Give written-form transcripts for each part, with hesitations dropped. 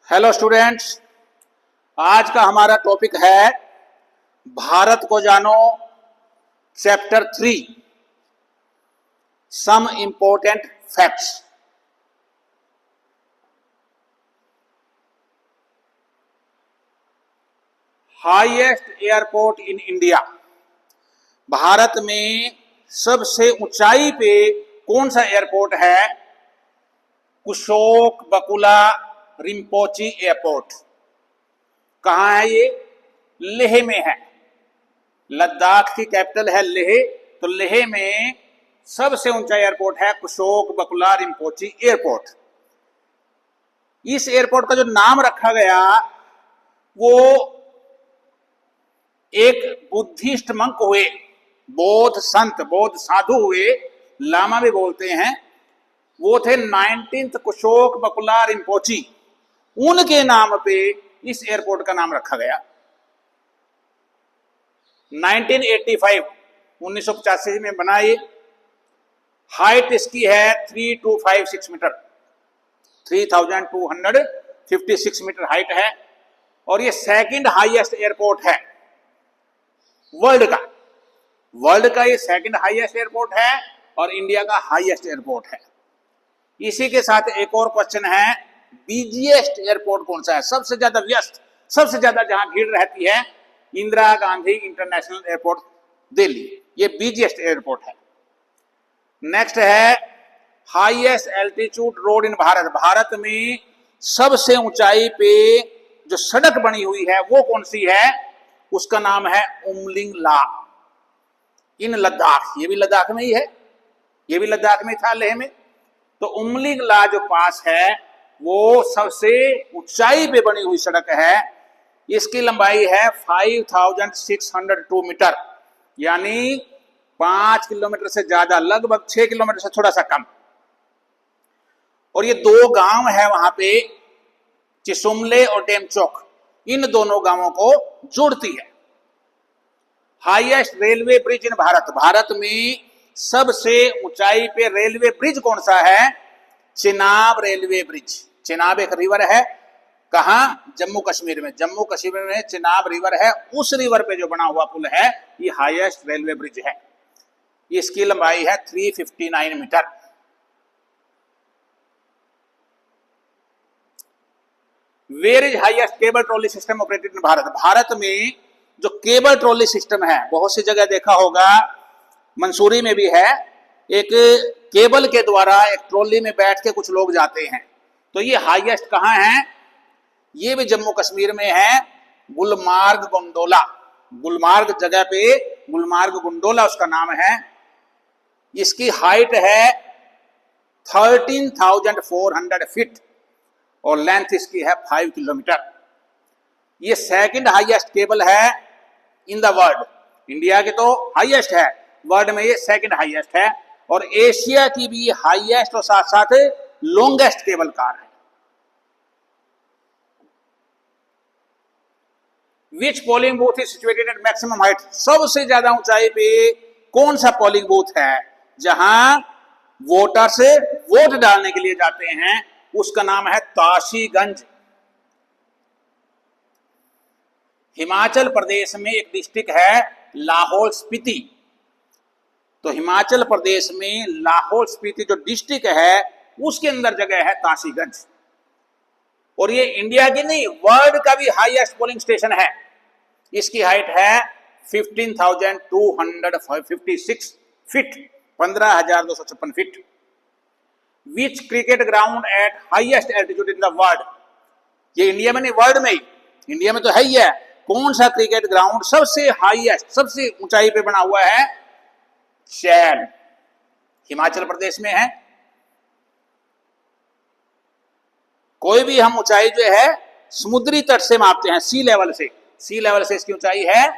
Hello students, आज का हमारा टॉपिक है भारत को जानो chapter 3 some important facts. Highest airport in India, Bharat में सबसे ऊंचाई पे कौन सा एयरपोर्ट है? कुशोक बकुला रिम्पोची एयरपोर्ट। कहाँ है ये? लेह में है। लद्दाख की कैपिटल है लेह, तो लेह में सबसे ऊंचा एयरपोर्ट है कुशोक बकुला रिम्पोची एयरपोर्ट। इस एयरपोर्ट का जो नाम रखा गया वो एक बुद्धिस्ट मंक हुए, बौद्ध संत, बौद्ध साधु हुए, लामा भी बोलते हैं, वो थे 19th कुशोक बकुला रिम्पोची। उनके नाम पे इस एयरपोर्ट का नाम रखा गया। 1985 में बना ये। हाइट इसकी है 3256 मीटर, 3256 मीटर हाइट है, और ये सेकंड हाईएस्ट एयरपोर्ट है वर्ल्ड का। वर्ल्ड का ये सेकंड हाईएस्ट एयरपोर्ट है और इंडिया का हाईएस्ट एयरपोर्ट है। इसी के साथ एक और क्वेश्चन है, बिजिएस्ट एयरपोर्ट कौन सा है? सबसे ज्यादा व्यस्त, सबसे ज्यादा जहां भीड़ रहती है, इंदिरा गांधी इंटरनेशनल एयरपोर्ट दिल्ली, ये बिजिएस्ट एयरपोर्ट है। नेक्स्ट है हाईएस्ट एल्टीट्यूड रोड इन भारत। भारत में सबसे ऊंचाई पे जो सड़क बनी हुई है वो कौन सी है? उसका नाम है उमलिंग ला इन लद्दाख। ये भी लद्दाख में ही है, ये भी लद्दाख में था, लेह में। तो उमलिंग ला जो पास है वो सबसे ऊंचाई पे बनी हुई सड़क है। इसकी लंबाई है 5602 मीटर, यानी 5 किलोमीटर से ज्यादा, लगभग 6 किलोमीटर से थोड़ा सा कम। और ये दो गांव है वहां पे, चिसुमले और डेमचौक, इन दोनों गांवों को जोड़ती है। हाईएस्ट रेलवे ब्रिज इन भारत। भारत में सबसे ऊंचाई पे रेलवे ब्रिज कौन सा है? Chenab railway bridge. चिनाब एक रिवर है, कहां? जम्मू कश्मीर में। जम्मू कश्मीर में चिनाब रिवर है, उस रिवर पे जो बना हुआ पुल है ये हाईएस्ट रेलवे ब्रिज है। इसकी लंबाई है 359 metre. Where is highest cable trolley system operated in Bharat. Bharat में जो केबल ट्रॉली सिस्टम है, बहुत सी जगह देखा होगा, मंसूरी में भी है, एक केबल के द्वारा एक ट्रॉली में बैठ के कुछ लोग जाते हैं। तो ये हाईएस्ट कहां है? ये भी जम्मू कश्मीर में है, गुलमार्ग गोंडोला। गुलमार्ग जगह पे, गुलमार्ग गोंडोला उसका नाम है। इसकी हाइट है 13,400 फीट और लेंथ इसकी है 5 किलोमीटर। ये सेकंड हाईएस्ट केबल है इन द वर्ल्ड। इंडिया के तो हाईएस्ट है, वर्ल्ड में ये सेकंड हाईएस्ट है, और एशिया की भी हाईएस्ट और साथ साथ लॉन्गेस्ट केबल कार है। Which polling booth is situated at maximum height. सबसे ज्यादा ऊंचाई पे कौन सा पोलिंग बूथ है जहां वोटर से वोट डालने के लिए जाते हैं? उसका नाम है ताशीगंज। हिमाचल प्रदेश में एक डिस्ट्रिक्ट है लाहौल स्पीति। तो हिमाचल प्रदेश में लाहौल स्पीति जो डिस्ट्रिक्ट है उसके अंदर जगह है ताशीगंज। और ये इंडिया की नहीं, वर्ल्ड का भी हाईएस्ट पोलिंग स्टेशन है। इसकी हाइट है 15,256 feet, 15,256 feet. Which cricket ground eight highest altitude in the world. ये इंडिया में नहीं, वर्ल्ड में ही, इंडिया में तो है ही है। कौन सा क्रिकेट ग्राउंड सबसे हाईएस्ट, सबसे ऊंचाई पे बना हुआ है? शैल, हिमाचल प्रदेश में है। कोई भी हम ऊंचाई जो है समुद्री तट से मापते हैं, सी लेवल से। सी लेवल से इसकी ऊंचाई है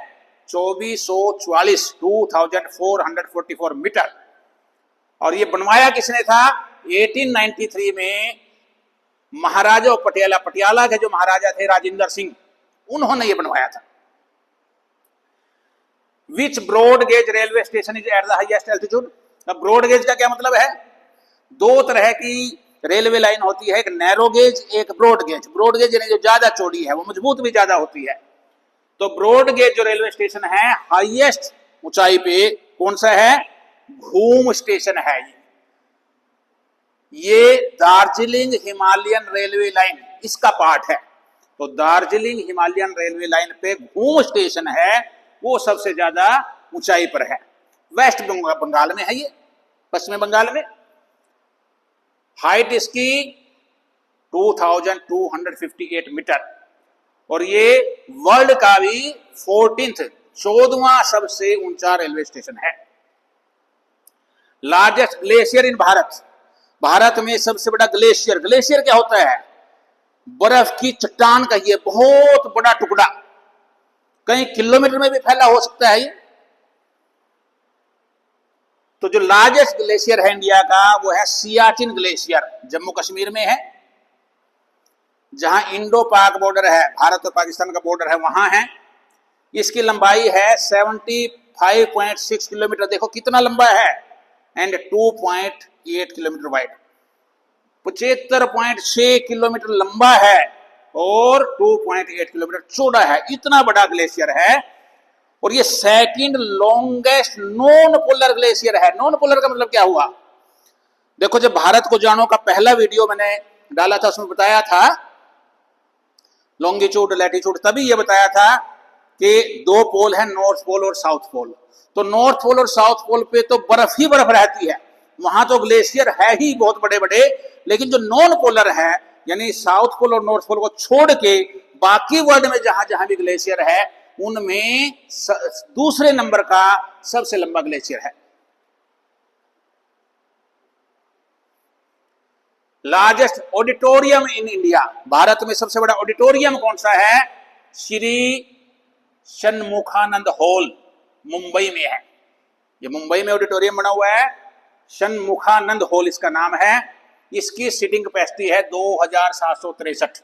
2444, 2444 मीटर। और ये बनवाया किसने था? 1893 में महाराजा पटियाला, पटियाला के जो महाराजा थे राजेंद्र सिंह, उन्होंने ये बनवाया था। Which broad gauge railway station is at the highest altitude. अब ब्रॉड गेज का क्या मतलब है? दो तरह की रेलवे लाइन होती है एक नैरो गेज, एक ब्रॉड गेज। ब्रॉड गेज यानी जो ज्यादा चौड़ी है, वो मजबूत भी ज्यादा होती है। तो ब्रॉड गेज जो रेलवे स्टेशन है, हाईएस्ट ऊंचाई पे कौन सा है? घूम स्टेशन है। ये दार्जिलिंग हिमालयन रेलवे लाइन इसका पार्ट है। तो दार्जिलिंग हिमालयन रेलवे लाइन पे घूम स्टेशन है, वो सबसे ज्यादा ऊंचाई पर है। वेस्ट बंगाल में है ये, पश्चिमी बंगाल में। हाइट इसकी 2258 मीटर, और ये वर्ल्ड का भी 14वां सबसे ऊंचा रेलवे स्टेशन है। लार्जेस्ट ग्लेशियर इन भारत, भारत में सबसे बड़ा ग्लेशियर। ग्लेशियर क्या होता है? बर्फ की चट्टान का ये बहुत बड़ा टुकड़ा, कई किलोमीटर में भी फैला हो सकता है ये। तो जो लार्जेस्ट ग्लेशियर है इंडिया का, वो है सियाचिन ग्लेशियर, जम्मू कश्मीर में है, जहां इंडो पाक बॉर्डर है, भारत और पाकिस्तान का बॉर्डर है, वहां है। इसकी लंबाई है 75.6 किलोमीटर, देखो कितना लंबा है, एंड 2.8 किलोमीटर वाइड। 75.6 किलोमीटर लंबा है और 2.8 किलोमीटर चौड़ा है। इतना बड़ा ग्लेशियर है, और ये second longest non polar glacier है। नॉन पोलर का मतलब क्या हुआ? देखो, जब भारत को जानो का पहला वीडियो मैंने डाला था, उसमें बताया था लॉन्गिट्यूड लैटिट्यूड, तभी ये बताया था कि दो पोल है, नॉर्थ पोल और साउथ पोल। तो नॉर्थ पोल और साउथ पोल पे तो बर्फ ही बर्फ रहती है, वहां तो ग्लेशियर है ही बहुत बड़े बड़े। लेकिन जो नॉन पोलर है, यानी साउथ पोल और नॉर्थ पोल को छोड़ के बाकी वर्ल्ड में जहां जहां भी ग्लेशियर है, उनमें दूसरे नंबर का सबसे लंबा ग्लेशियर है। लार्जेस्ट ऑडिटोरियम इन इंडिया, भारत में सबसे बड़ा ऑडिटोरियम कौन सा है? श्री षणमुखानंद हॉल, मुंबई में है। ये मुंबई में ऑडिटोरियम बना हुआ है, षणमुखानंद हॉल इसका नाम है। इसकी सीटिंग कैपेसिटी है 2763,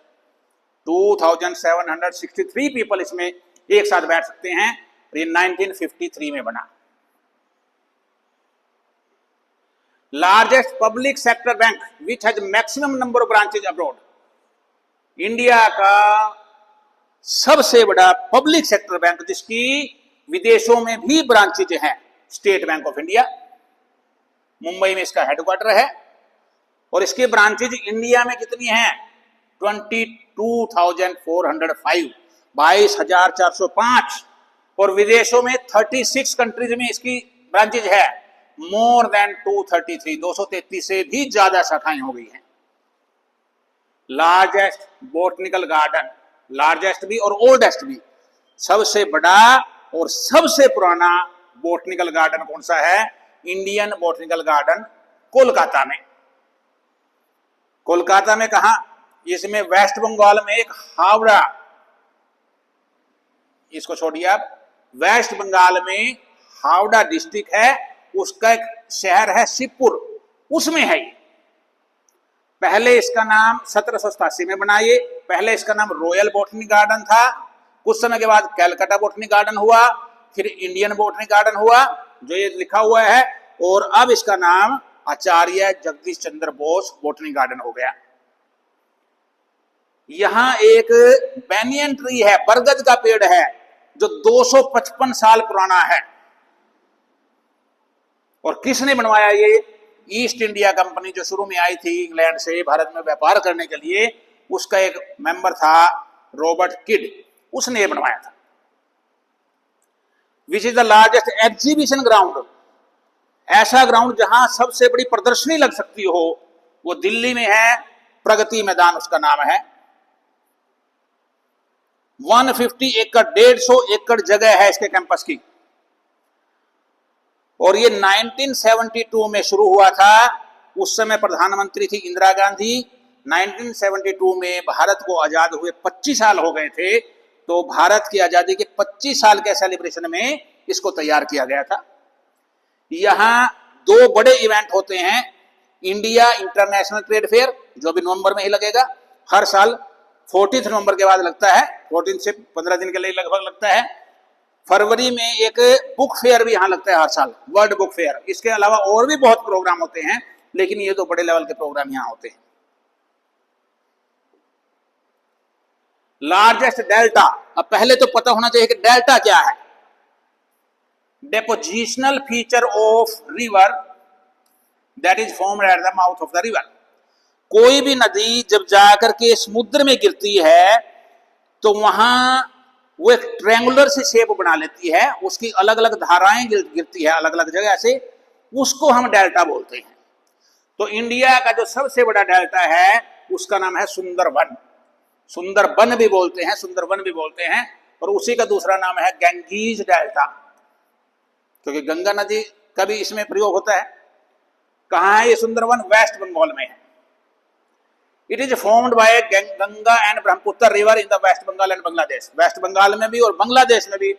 2763 पीपल इसमें एक साथ बैठ सकते हैं। ये 1953 में बना। Largest public sector bank which has maximum number of branches abroad, India का सबसे बड़ा पब्लिक सेक्टर बैंक जिसकी विदेशों में भी ब्रांचेज हैं, state bank of India. Mumbai में इसका हेडक्वार्टर है, और इसके ब्रांचेज इंडिया में कितनी हैं? 22,405, 22,405, और विदेशों में 36 कंट्रीज में इसकी ब्रांचेज है, मोर देन 233, 233 से भी ज्यादा शाखाएं हो गई हैं। लार्जेस्ट बोटनिकल गार्डन, लार्जेस्ट भी और ओल्डेस्ट भी, सबसे बड़ा और सबसे पुराना बोटनिकल गार्डन कौन सा है? इंडियन बोटनिकल गार्डन कोलकाता में। कोलकाता में कहा? इसमें वेस्ट बंगाल में एक हावड़ा, इसको छोड़िए आप, वेस्ट बंगाल में हावड़ा डिस्ट्रिक्ट है, उसका एक शहर है शिवपुर, उसमें है ये। पहले इसका नाम 1787 में बना ये, पहले इसका नाम रॉयल बोटनी गार्डन था, कुछ समय के बाद कैलकाटा बोटनी गार्डन हुआ, फिर इंडियन बोटनी गार्डन हुआ, जो ये लिखा हुआ है, और अब इसका नाम आचार्य जगदीश चंद्र बोस बोटनी गार्डन हो गया। यहां एक बैनियन ट्री है, बरगद का पेड़ है, जो 255 साल पुराना है। और किसने बनवाया ये? ईस्ट इंडिया कंपनी जो शुरू में आई थी इंग्लैंड से भारत में व्यापार करने के लिए, उसका एक मेंबर था रॉबर्ट किड, उसने ये बनवाया था। विच is the largest exhibition ground, ऐसा ग्राउंड जहां सबसे बड़ी प्रदर्शनी लग सकती हो, वो दिल्ली में है, प्रगति मैदान उसका नाम है। 150 एकड़, 150 एकड़ जगह है इसके कैंपस की, और ये 1972 में शुरू हुआ था। उस समय प्रधानमंत्री थी इंदिरा गांधी। 1972 में भारत को आजाद हुए 25 साल हो गए थे, तो भारत की आजादी के 25 साल के सेलिब्रेशन में इसको तैयार किया गया था। यहां दो बड़े इवेंट होते हैं, इंडिया इंटरनेशनल ट्रेड फेयर, जो भी नवंबर में ही लगेगा, हर साल 14 नवंबर के बाद लगता है, 14 से 15 दिन के लिए लगभग लगता है। फरवरी में एक बुक फेयर भी यहाँ लगता है हर साल, वर्ल्ड बुक फेयर। इसके अलावा और भी बहुत प्रोग्राम होते हैं, लेकिन ये तो बड़े लेवल के प्रोग्राम यहाँ होते हैं। लार्जेस्ट डेल्टा, अब पहले तो पता होना चाहिए कि डेल्टा क्या है। डेपोजिशनल feature of river that is formed at the mouth of the river. कोई भी नदी जब जाकर के समुद्र में गिरती है तो वहां वो एक ट्रायंगुलर सी शेप बना लेती है, उसकी अलग अलग धाराएं गिरती है अलग अलग जगह से, उसको हम डेल्टा बोलते हैं। तो इंडिया का जो सबसे बड़ा डेल्टा है उसका नाम है सुंदरबन। सुंदरबन भी बोलते हैं, सुंदरबन भी बोलते हैं, और उसी का दूसरा नाम है गंगीज डेल्टा, क्योंकि गंगा नदी का भी इसमें प्रयोग होता है। कहाँ है ये सुंदरबन? वेस्ट बंगाल में है। It is formed by Ganga and Brahmaputra river in the West Bengal and Bangladesh. West Bengal में भी और बांग्लादेश में भी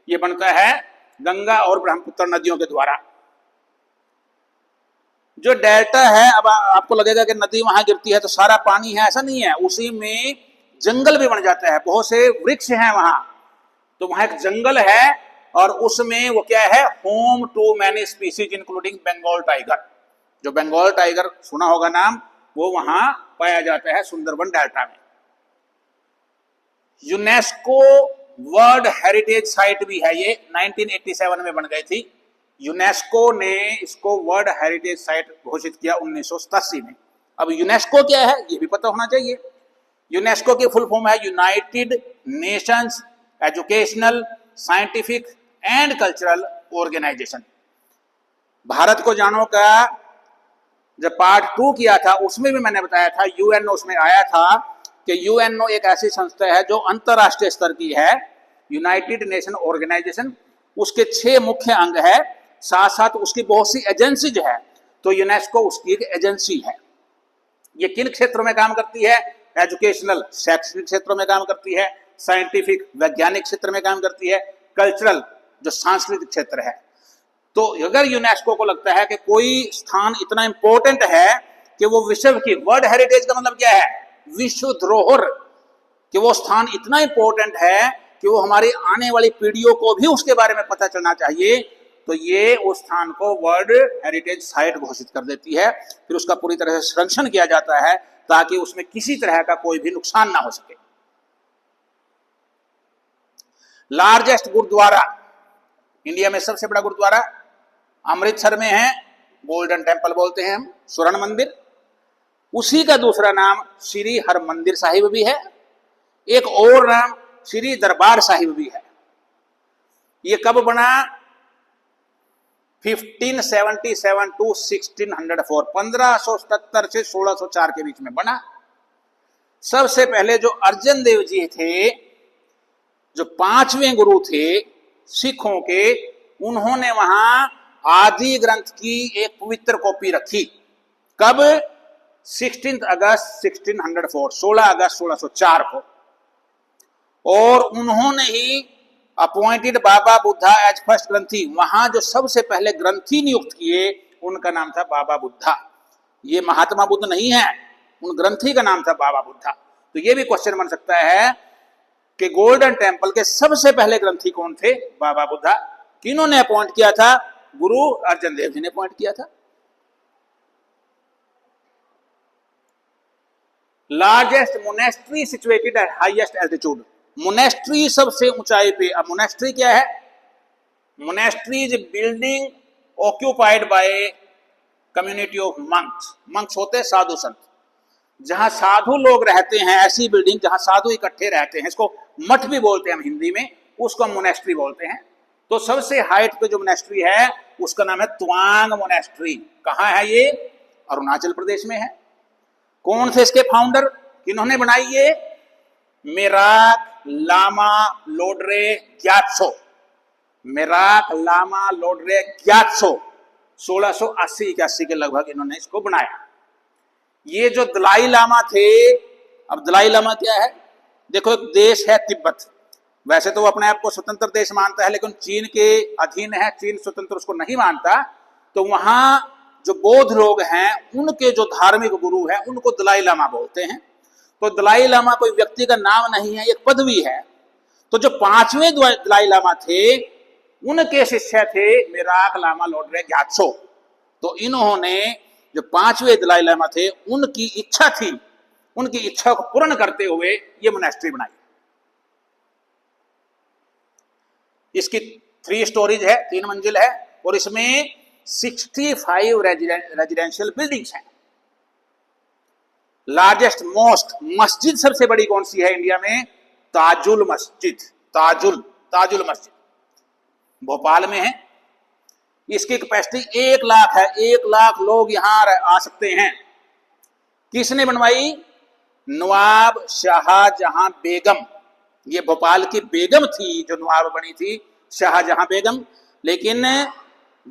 ये बनता है गंगा और ब्रह्मपुत्र नदियों के द्वारा। जो डेल्टा है, अब आपको लगेगा कि नदी वहां गिरती है तो सारा पानी है, ऐसा नहीं है। उसी में जंगल भी बन जाता है, बहुत से वृक्ष हैं वहां, तो वहां एक जंगल है और उसमें वो क्या है, home to many species including Bengal tiger. जो बंगाल टाइगर सुना होगा नाम, वो वहां पाया जाता है सुंदरबन डेल्टा में। यूनेस्को वर्ल्ड हेरिटेज साइट भी है ये, 1987 में बन गई थी। यूनेस्को ने इसको वर्ल्ड हेरिटेज साइट घोषित किया 1987 में। अब यूनेस्को क्या है ये भी पता होना चाहिए। यूनेस्को की फुल फॉर्म है United Nations Educational Scientific and Cultural Organization. Bharat को जानो का जब पार्ट 2 किया था उसमें भी मैंने बताया था, यूएनओ उसमें आया था कि यूएनओ एक ऐसी संस्था है जो अंतरराष्ट्रीय स्तर की है, यूनाइटेड नेशन ऑर्गेनाइजेशन। उसके 6 मुख्य अंग है, साथ साथ उसकी बहुत सी एजेंसीज है। तो यूनेस्को उसकी एक एजेंसी है। ये किन क्षेत्रों में काम करती है? एजुकेशनल शैक्षणिक क्षेत्रों में काम करती है, साइंटिफिक वैज्ञानिक क्षेत्र में काम करती है, कल्चरल जो सांस्कृतिक क्षेत्र है। तो अगर यूनेस्को को लगता है कि कोई स्थान इतना इंपॉर्टेंट है कि वो विश्व की, वर्ल्ड हेरिटेज का मतलब क्या है? विश्व धरोहर, कि वो स्थान इतना इंपॉर्टेंट है कि वो हमारी आने वाली पीढ़ियों को भी उसके बारे में पता चलना चाहिए, तो ये उस स्थान को वर्ल्ड हेरिटेज साइट घोषित कर देती है। फिर उसका पूरी तरह से संरक्षण किया जाता है ताकि उसमें किसी तरह का कोई भी नुकसान ना हो सके। लार्जेस्ट गुरुद्वारा, इंडिया में सबसे बड़ा गुरुद्वारा अमृतसर में है, गोल्डन टेम्पल बोलते हैं हम, स्वर्ण मंदिर। उसी का दूसरा नाम श्री हरमंदिर साहिब भी है, एक और नाम श्री दरबार साहिब भी है। ये कब बना? 1577 टू 1604, 1577 से 1604 के बीच में बना। सबसे पहले जो अर्जन देव जी थे, जो 5वें गुरु थे सिखों के, उन्होंने वहां आदि ग्रंथ की एक पवित्र कॉपी रखी। कब? 16 अगस्त 1604, 16 अगस्त 1604 को। और उन्होंने ही appointed Baba Buddha as first granthi. वहां जो सबसे पहले ग्रंथी नियुक्त किए उनका नाम था बाबा बुद्धा। ये महात्मा बुद्ध नहीं है, उन ग्रंथी का नाम था बाबा बुद्धा। तो ये भी क्वेश्चन बन सकता है कि गोल्डन टेम्पल के सबसे पहले ग्रंथी कौन थे? बाबा बुद्धा। किन्होंने अपॉइंट किया था? गुरु अर्जन देव जी ने अपॉइंट किया था। Largest monastery situated at highest altitude. Monastery सबसे ऊंचाई पे। अब मोनेस्ट्री क्या है? Monastery is building occupied by community of monks. Monks होते हैं साधु संत, जहां साधु लोग रहते हैं, ऐसी बिल्डिंग जहां साधु इकट्ठे रहते हैं, इसको मठ भी बोलते हैं हम हिंदी में, उसको मोनेस्ट्री बोलते हैं। तो सबसे हाइट पे जो मोनेस्ट्री है उसका नाम है त्वांग मोनेस्ट्री। कहाँ है ये? अरुणाचल प्रदेश में है। कौन थे इसके फाउंडर? किन्होंने बनाई ये? मेराक लामा लोड्रे ग्यात्सो। मेराक लामा लोड्रे ग्यात्सो 1680-81 के लगभग इन्होंने इसको बनाया। ये जो दलाई लामा थे, अब दलाई लामा क्या है? देखो, एक देश है तिब्बत, वैसे तो वो अपने आप को स्वतंत्र देश मानता है, लेकिन चीन के अधीन है, चीन स्वतंत्र उसको नहीं मानता। तो वहां जो बौद्ध लोग हैं, उनके जो धार्मिक गुरु हैं, उनको दलाई लामा बोलते हैं। तो दलाई लामा कोई व्यक्ति का नाम नहीं है, एक पदवी है। तो जो 5वें दलाई लामा थे, उनके शिष्य थे मेराक लामा लोड्रे ग्यात्सो। तो इन्होंने जो 5वें दलाई लामा थे, उनकी इच्छा थी, उनकी इच्छा को पूर्ण करते हुए ये मोनेस्ट्री बनाई। इसकी 3 स्टोरीज है, 3 मंजिल है, और इसमें 65 रेजिडेंशियल बिल्डिंग्स हैं। लार्जेस्ट मोस्ट मस्जिद सबसे बड़ी कौन सी है इंडिया में? ताजुल मस्जिद, ताजुल मस्जिद भोपाल में है। इसकी कैपेसिटी 1 लाख है, 1 लाख लोग यहां आ सकते हैं। किसने बनवाई? नवाब शाहजहां बेगम। ये भोपाल की बेगम थी जो नवाब बनी थी, शाहजहां बेगम। लेकिन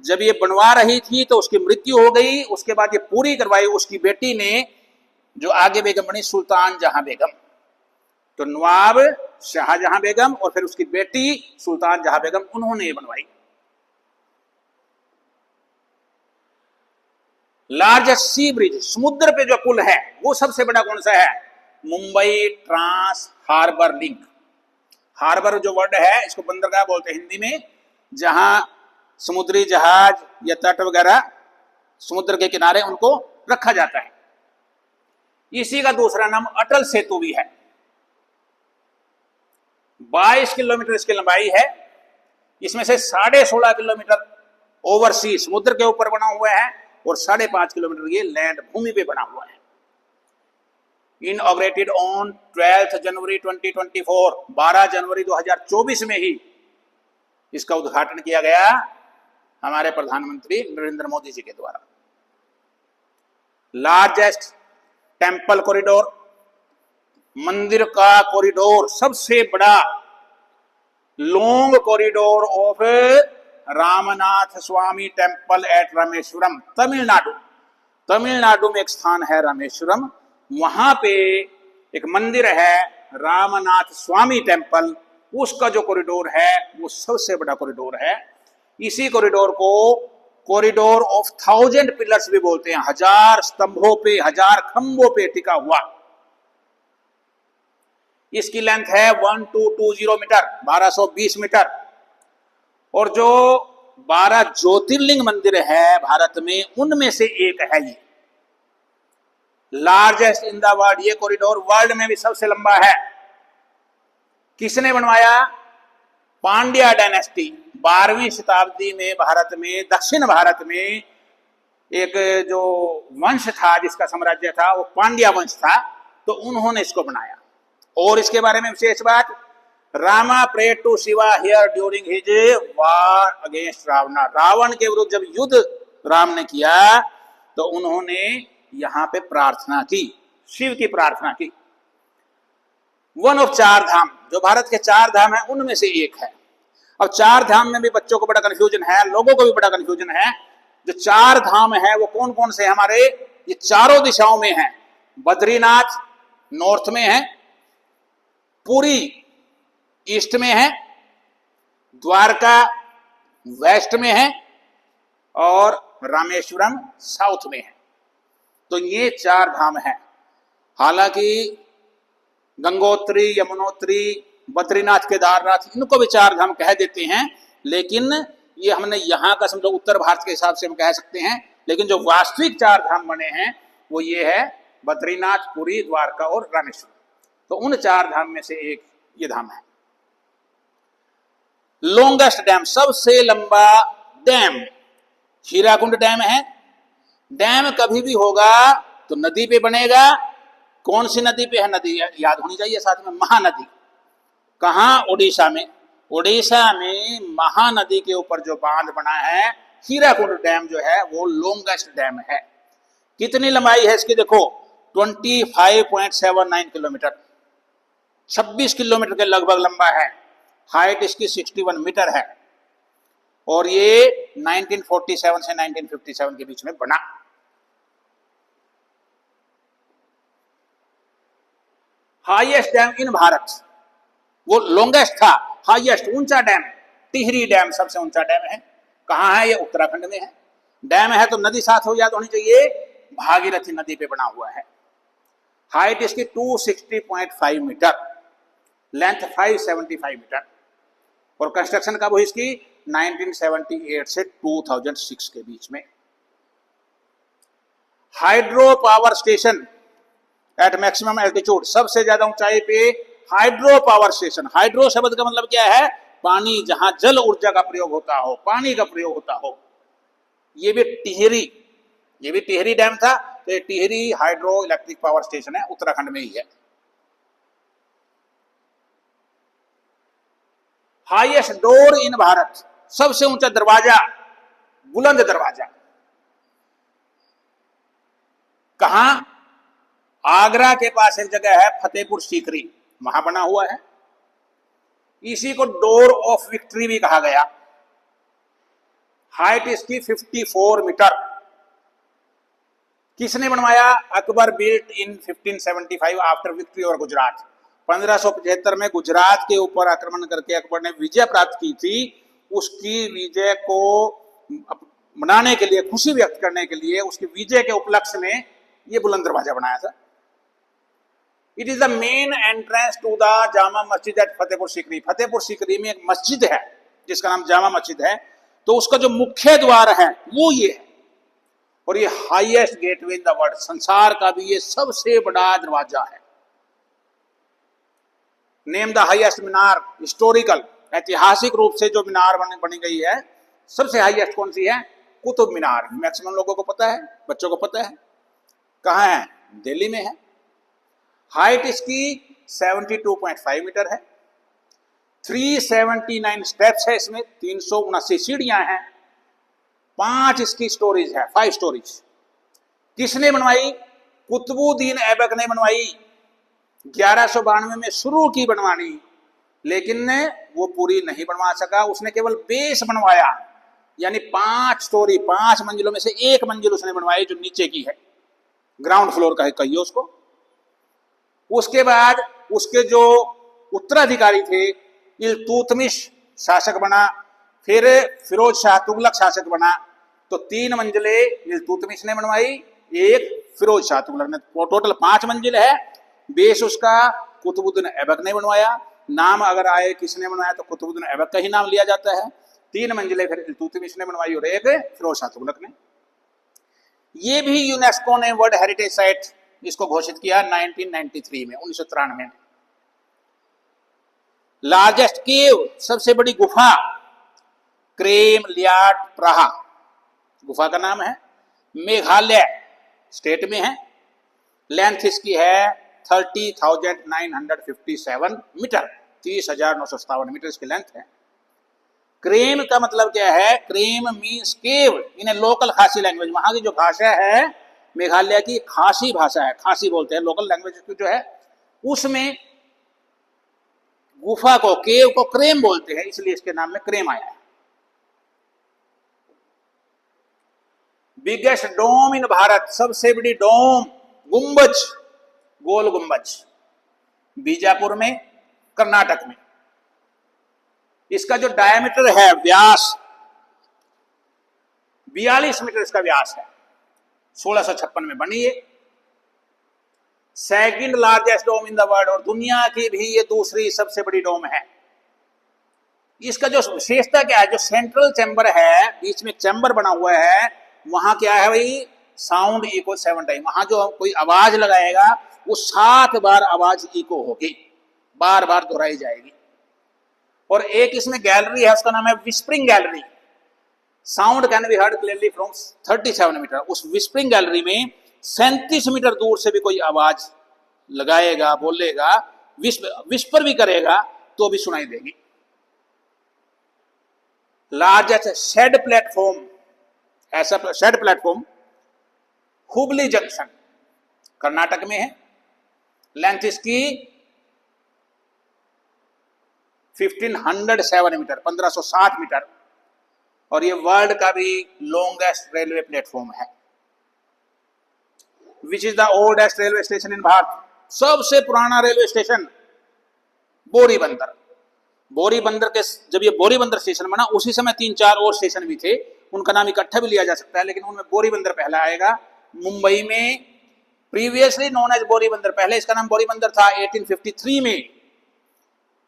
जब ये बनवा रही थी तो उसकी मृत्यु हो गई। उसके बाद ये पूरी करवाई उसकी बेटी ने, जो आगे बेगम बनी सुल्तान जहां बेगम। तो नवाब शाहजहां बेगम और फिर उसकी बेटी सुल्तान जहां बेगम, उन्होंने ये बनवाई। लार्जेस्ट सी ब्रिज, समुद्र पे जो पुल है वो सबसे बड़ा कौन सा है? Mumbai trans harbour link. Harbour जो वर्ड है इसको बंदरगाह बोलते हैं हिंदी में, जहां समुद्री जहाज या तट वगैरह समुद्र के किनारे उनको रखा जाता है। इसी का दूसरा नाम अटल सेतु भी है। 22 किलोमीटर इसकी लंबाई है। इसमें से 16.5 किलोमीटर ओवरसी समुद्र के ऊपर बना हुआ है और 5.5 किलोमीटर ये लैंड भूमि पे बना हुआ है। इनऑग्रेटेड ऑन 12 जनवरी 2024, 12 जनवरी 2024 में ही इसका उद्घाटन किया गया हमारे प्रधानमंत्री नरेंद्र मोदी जी के द्वारा। लार्जेस्ट टेंपल कॉरिडोर, मंदिर का कॉरिडोर, सबसे बड़ा long corridor of Ramanatha Swamy temple at Rameswaram, Tamil Nadu. Tamil Nadu में एक स्थान है रामेश्वरम, वहां पे एक मंदिर है रामनाथ स्वामी टेंपल। उसका जो कॉरिडोर है वो सबसे बड़ा कॉरिडोर है। इसी कॉरिडोर को कॉरिडोर ऑफ 1000 पिलर्स भी बोलते हैं। 1000 स्तंभों पे, 1000 खंभों पे टिका हुआ। इसकी लेंथ है 1220 मीटर, 1220 मीटर। और जो 12 ज्योतिर्लिंग मंदिर है भारत में, उनमें से एक है ये। लार्जेस्ट इन द वर्ल्ड, ये कॉरिडोर वर्ल्ड में भी सबसे लंबा है। किसने बनवाया? पांड्या डायनेस्टी। 12वीं शताब्दी में भारत में, दक्षिण भारत में एक जो वंश था जिसका साम्राज्य था वो पांड्या वंश था, तो उन्होंने इसको बनाया। और इसके बारे में विशेष बात, Rama prayed to Shiva here during his war against Ravana. Ravana के विरुद्ध जब युद्ध राम ने किया तो उन्होंने यहां पे प्रार्थना की, शिव की प्रार्थना की। वन ऑफ 4 धाम, जो भारत के 4 धाम है उनमें से एक है। अब 4 धाम में भी बच्चों को बड़ा कंफ्यूजन है, लोगों को भी बड़ा कंफ्यूजन है। जो 4 धाम है वो कौन कौन से हमारे? ये चारों दिशाओं में है। बद्रीनाथ नॉर्थ में है, पुरी ईस्ट में है, द्वारका वेस्ट में है और रामेश्वरम साउथ में है। तो ये 4 धाम है। हालांकि गंगोत्री, यमुनोत्री, बद्रीनाथ, केदारनाथ, इनको भी 4 धाम कह देते हैं, लेकिन ये हमने यहाँ का समझो उत्तर भारत के हिसाब से हम कह सकते हैं। लेकिन जो वास्तविक 4 धाम बने हैं वो ये है बद्रीनाथ, पुरी, द्वारका और रामेश्वरम। तो उन 4 धाम में से एक ये धाम है। लॉन्गेस्ट डैम, सबसे लंबा डैम हीराकुंड डैम है। डैम कभी भी होगा तो नदी पे बनेगा। कौन सी नदी पे है? नदी याद होनी चाहिए साथ में, महानदी। कहां? ओडिशा में। ओडिशा में महानदी के ऊपर जो बांध बना है, हीराकुंड डैम जो है वो लॉन्गेस्ट डैम है। कितनी लंबाई है इसकी? देखो 25.79 किलोमीटर, 26 किलोमीटर के लगभग लंबा है। हाइट इसकी 61 मीटर है और ये 1947 से 1957 के बीच में बना। हाईएस्ट डैम इन भारत, वो लॉन्गेस्ट था, हाईएस्ट ऊंचा डैम टिहरी डैम सबसे ऊंचा डैम है। कहां है? ये उत्तराखंड में है। डैम है तो नदी साथ हो याद होनी चाहिए, भागीरथी नदी पे बना हुआ है। हाइट इसकी 260.5 मीटर, लेंथ 575 मीटर और कंस्ट्रक्शन कब हुई इसकी? 1978 से 2006 के बीच में। Hydro power station at maximum altitude, सबसे ज्यादा ऊंचाई पे हाइड्रो पावर स्टेशन। हाइड्रो शब्द का मतलब क्या है? पानी, जहां जल ऊर्जा का प्रयोग होता हो, पानी का प्रयोग होता हो। ये भी टिहरी डैम था। तो ये Tehri hydro electric power station है, उत्तराखंड में ही है। हाईएस्ट डोर इन भारत, सबसे ऊंचा दरवाजा, बुलंद दरवाजा कहां? आगरा के पास एक जगह है फतेहपुर सीकरी, वहां बना हुआ है। इसी को डोर ऑफ विक्ट्री भी कहा गया। हाइट इसकी 54 मीटर। किसने बनवाया? Akbar built in 1575 after victory over Gujarat. 1575 में गुजरात के ऊपर आक्रमण करके अकबर ने विजय प्राप्त की थी। उसकी विजय को मनाने के लिए, खुशी व्यक्त करने के लिए, उसकी विजय के उपलक्ष्य में यह बुलंद दरवाजा बनाया था। It is the main entrance to the Jama Masjid at Fatehpur Sikri. Fatehpur Sikri में एक मस्जिद है जिसका नाम जामा मस्जिद है। तो उसका जो मुख्य द्वार है वो ये है, और ये highest gateway in the world, संसार का भी ये सबसे बड़ा दरवाजा है। Name the highest Minar, historical, ऐतिहासिक रूप से जो मीनार बनी गई है, सबसे हाईएस्ट कौन सी है? कुतुब मीनार। मैक्सिमम लोगों को पता है, बच्चों को पता है। कहाँ है? दिल्ली में है। हाइट इसकी 72.5 मीटर है। 379 स्टेप्स है इसमें, 379 सीढ़ियां हैं। 5 इसकी स्टोरीज है, 5 स्टोरीज। किसने बनवाई? कुतुबुद्दीन ऐबक ने बनवाई। 1192 में शुरू की बनवानी, लेकिन वो पूरी नहीं बनवा सका। उसने केवल बेस बनवाया, यानी 5 स्टोरी, 5 मंजिलों में से एक मंजिल उसने बनवाई जो नीचे की है, ग्राउंड फ्लोर का है कहिए उसको। उसके बाद उसके जो उत्तराधिकारी थे, इल्तुतमिश शासक बना, फिर फिरोज शाह तुगलक शासक बना। तो 3 मंजिलें इल्तुतमिश ने बनवाई, एक फिरोज शाह तुगलक ने। टोटल 5 मंजिल है। बेस उसका कुतुबुद्दीन ऐबक ने बनवाया। नाम अगर आए किसने बनवाया तो कुतुबुद्दीन ऐबक का ही नाम लिया जाता है। 3 मंजिलें फिर इल्तुतमिश ने बनवाई और एक फिरोज शाह तुगलक ने। ये भी यूनेस्को ने वर्ल्ड हेरिटेज साइट इसको घोषित किया 1993 में, 1993 में। लार्जेस्ट केव, सबसे बड़ी गुफा, क्रेम लियाट प्राहा गुफा का नाम है। मेघालय स्टेट में है। लेंथ इसकी है 30,957 मीटर, 30,957 मीटर इसकी लेंथ है। क्रेम का मतलब क्या है? Krem means cave in a local Khasi language. वहां की जो भाषा है मेघालय की, खासी भाषा है, खासी बोलते हैं, लोकल लैंग्वेज की जो है, उसमें गुफा को, केव को क्रेम बोलते हैं, इसलिए इसके नाम में क्रेम आया है। बिगेस्ट डोम इन भारत, सबसे बड़ी डोम, गुंबज, गोल गुंबज, बीजापुर में, कर्नाटक में। इसका जो डायमीटर है, व्यास 42 मीटर इसका व्यास है। 1656 में बनी है। Second largest dome in the world, और दुनिया की भी ये दूसरी सबसे बड़ी डोम है। इसका जो विशेषता क्या है? जो सेंट्रल चैम्बर है, बीच में चैम्बर बना हुआ है, वहां क्या है भाई? Sound echo 7 time. वहां जो कोई आवाज लगाएगा वो 7 बार आवाज इको होगी, बार बार दोहराई जाएगी। और एक इसमें गैलरी है, उसका नाम है whispering gallery. Sound can be heard clearly from 37 metre. उस विस्परिंग गैलरी में 37 मीटर दूर से भी कोई आवाज लगाएगा, बोलेगा, विस्पर भी करेगा तो भी सुनाई देगी। लार्जेस्ट शेड प्लेटफॉर्म, ऐसा shed platform Hubli junction Karnataka में है। लेंथ इसकी 1507 मीटर, 1560 मीटर, और ये वर्ल्ड का भी लॉन्गेस्ट रेलवे प्लेटफॉर्म है। Which is the oldest railway station इन भारत, सबसे पुराना रेलवे स्टेशन बोरीबंदर। बोरीबंदर के, जब ये बोरीबंदर स्टेशन बना उसी समय 3-4 और स्टेशन भी थे, उनका नाम इकट्ठा भी लिया जा सकता है, लेकिन उनमें बोरीबंदर पहला आएगा। मुंबई में प्रीवियसली नोन एज बोरीबंदर, पहले इसका नाम बोरीबंदर था 1853 में,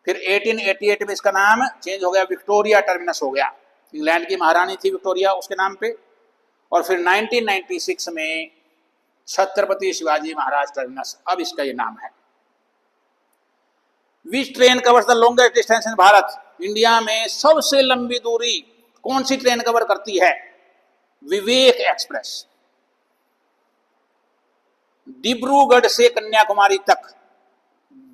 फिर 1888 में इसका नाम चेंज हो गया, विक्टोरिया टर्मिनस हो गया। इंग्लैंड की महारानी थी विक्टोरिया उसके नाम पे। और फिर 1996 में छत्रपति शिवाजी महाराज टर्मिनस, अब इसका ये नाम है। विच train covers the longest distance in Bharat? India में सबसे लंबी दूरी कौन सी ट्रेन कवर करती है? विवेक एक्सप्रेस। डिब्रूगढ़ से कन्याकुमारी तक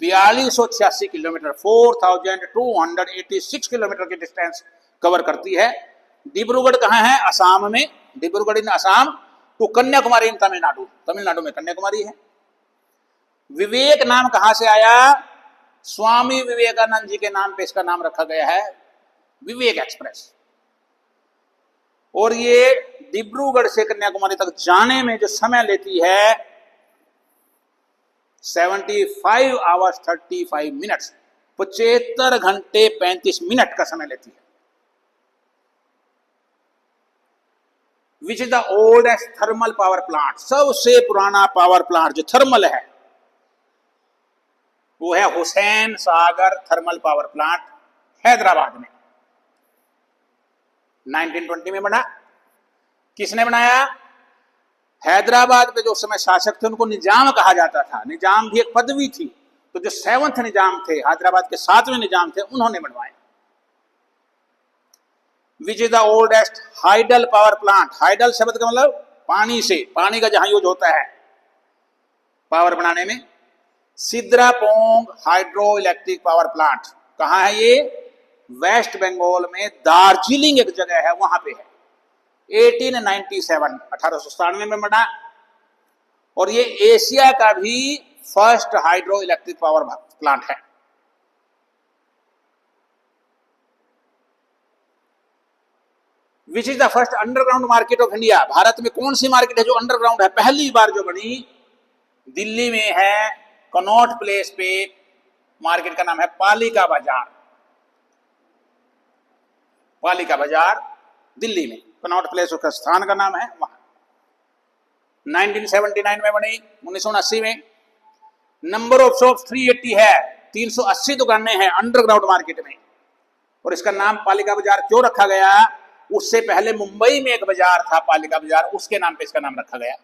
4286 किलोमीटर, 4286 किलोमीटर की डिस्टेंस कवर करती है। डिब्रूगढ़ कहाँ है? असम में। डिब्रूगढ़ इन असम टू कन्याकुमारी इन तमिलनाडु। तमिलनाडु में कन्याकुमारी है। विवेक नाम कहां से आया? स्वामी विवेकानंद जी के नाम पे इसका नाम रखा गया है, विवेक एक्सप्रेस। और ये डिब्रूगढ़ से कन्याकुमारी तक जाने में जो समय लेती है 75 आवर्स 35 मिनट्स, 75 घंटे 35 मिनट का समय लेती है। Which is the oldest thermal power plant? सबसे पुराना पावर प्लांट जो थर्मल है वो है Hussain Sagar thermal power plant, Hyderabad में। 1920 में बना। किसने बनाया? हैदराबाद पे जो उस समय शासक थे उनको निजाम कहा जाता था। निजाम भी एक पदवी थी। तो जो 7th निजाम थे, हैदराबाद के 7वें निजाम थे, उन्होंने बनवाया। विच is the oldest hydel power plant? Hydel शब्द का मतलब पानी से, पानी का जहां यूज होता है पावर बनाने में। सिद्रापोंग हाइड्रो इलेक्ट्रिक पावर प्लांट कहां है ये? वेस्ट बंगाल में दार्जिलिंग एक जगह है, वहां पे है। 1897 में बना। और ये एशिया का भी first hydroelectric power plant है। Which is the first underground market of India? Bharat में कौन सी मार्केट है जो अंडरग्राउंड है? पहली बार जो बनी दिल्ली में है, कनॉट प्लेस पे। मार्केट का नाम है पालिका बाजार। पालिका बाजार दिल्ली में, कनॉट प्लेस उसका स्थान का नाम है, वहां। 1979 में बनी। 1979 में नंबर ऑफ शॉप्स 380 है, 380 दुकानें हैं अंडरग्राउंड मार्केट में। और इसका नाम पालिका बाजार क्यों रखा गया? उससे पहले मुंबई में एक बाजार था पालिका बाजार, उसके नाम पे इसका नाम रखा गया।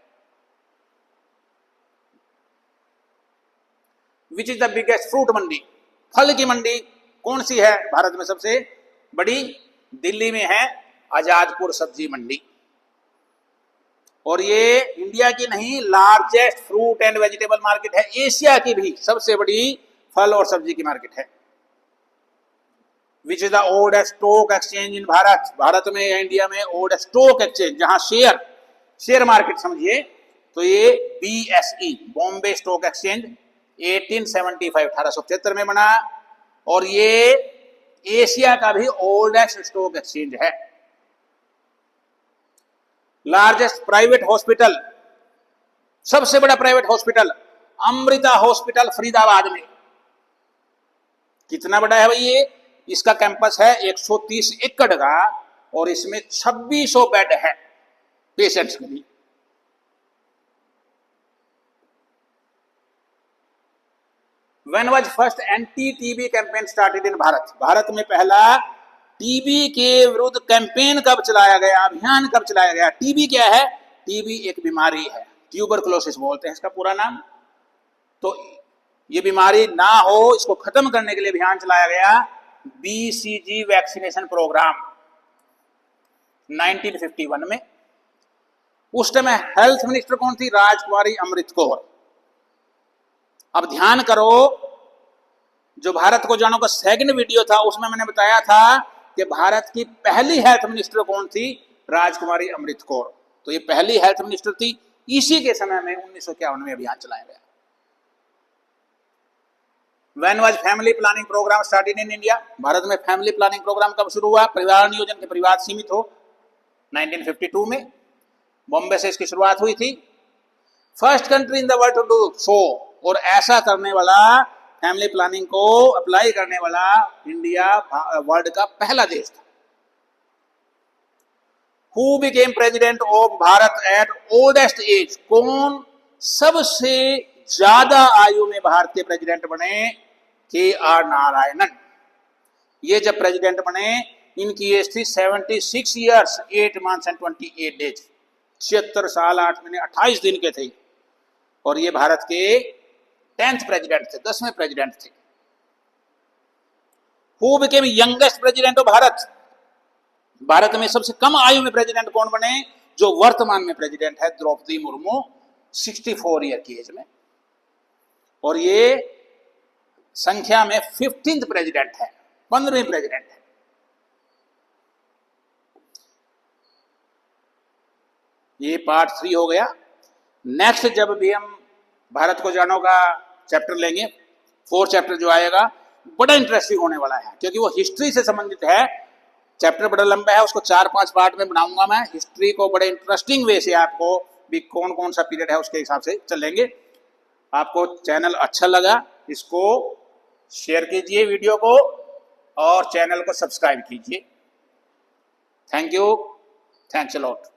Which is the biggest fruit mandi? फल की मंडी कौन सी है भारत में सबसे बड़ी? दिल्ली में है आजादपुर सब्जी मंडी। और ये इंडिया की नहीं, largest fruit and vegetable market है, एशिया की भी सबसे बड़ी फल और सब्जी की मार्केट है। Which is the oldest stock exchange इन भारत? भारत में या इंडिया में ओल्डेस्ट स्टॉक एक्सचेंज, जहां शेयर मार्केट समझिए, तो ये BSE, बॉम्बे स्टॉक एक्सचेंज, 1875 में बना। और ये एशिया का भी ओल्डेस्ट स्टॉक एक्सचेंज है। लार्जेस्ट प्राइवेट हॉस्पिटल, सबसे बड़ा private hospital Amrita hospital Faridabad में। कितना बड़ा है भाई ये? इसका कैंपस है 130 एकड़ का और इसमें 2600 बेड है पेशेंट्स के लिए। When was first anti-TB campaign started in Bharat? Bharat में पहला टीबी के विरुद्ध कैंपेन कब चलाया गया, अभियान कब चलाया गया? टीबी क्या है? टीबी एक बीमारी है, ट्यूबरकुलोसिस बोलते हैं इसका पूरा नाम। तो ये बीमारी ना हो, इसको खत्म करने के लिए अभियान चलाया गया, BCG वैक्सीनेशन प्रोग्राम 1951 में। उस टाइम हेल्थ मिनिस्टर कौन थी? राजकुमारी अमृत कौर। अब ध्यान करो, जो भारत को जानो का सेकंड वीडियो था उसमें मैंने बताया था कि भारत की पहली हेल्थ मिनिस्टर कौन थी? राजकुमारी अमृत कौर। तो ये पहली हेल्थ मिनिस्टर थी। इसी के समय में 1951 में अभियान चलाया गया। When was family planning program started in India? Bharat में फैमिली प्लानिंग प्रोग्राम कब शुरू हुआ? परिवार नियोजन के परिवार सीमित हो, 1952 में बॉम्बे से इसकी शुरुआत हुई थी। First country in the world to do so, और ऐसा करने वाला, फैमिली प्लानिंग को अप्लाई करने वाला इंडिया वर्ल्ड का पहला देश था। Who became president of Bharat at oldest age? कौन सबसे ज्यादा आयु में भारतीय प्रेसिडेंट बने? KR नारायणन। ये जब प्रेसिडेंट बने, इनकी एज थी 76 ईयर्स 8 मंथ्स एंड 28 डेज। 76 साल 8 महीने 28 दिन के थे। और ये भारत के 10th प्रेसिडेंट थे, 10वें प्रेसिडेंट थे। Who became youngest president of Bharat, Bharat में सबसे कम आयु में प्रेसिडेंट कौन बने, जो वर्तमान में प्रेसिडेंट है द्रौपदी मुर्मू 64 ईयर की एज में, और ये संख्या में 15th प्रेसिडेंट है, 15वीं प्रेसिडेंट है। ये पार्ट 3 हो गया। नेक्स्ट जब भी हम भारत को जानो का चैप्टर लेंगे, 4 चैप्टर जो आएगा बड़ा इंटरेस्टिंग होने वाला है, क्योंकि वो हिस्ट्री से संबंधित है। चैप्टर बड़ा लंबा है, उसको 4-5 पार्ट में बनाऊंगा मैं। हिस्ट्री को बड़े इंटरेस्टिंग वे से आपको भी कौन कौन सा पीरियड है उसके हिसाब से चलेंगे। आपको चैनल अच्छा लगा, इसको शेयर कीजिए वीडियो को, और चैनल को सब्सक्राइब कीजिए। Thank you, thanks a lot.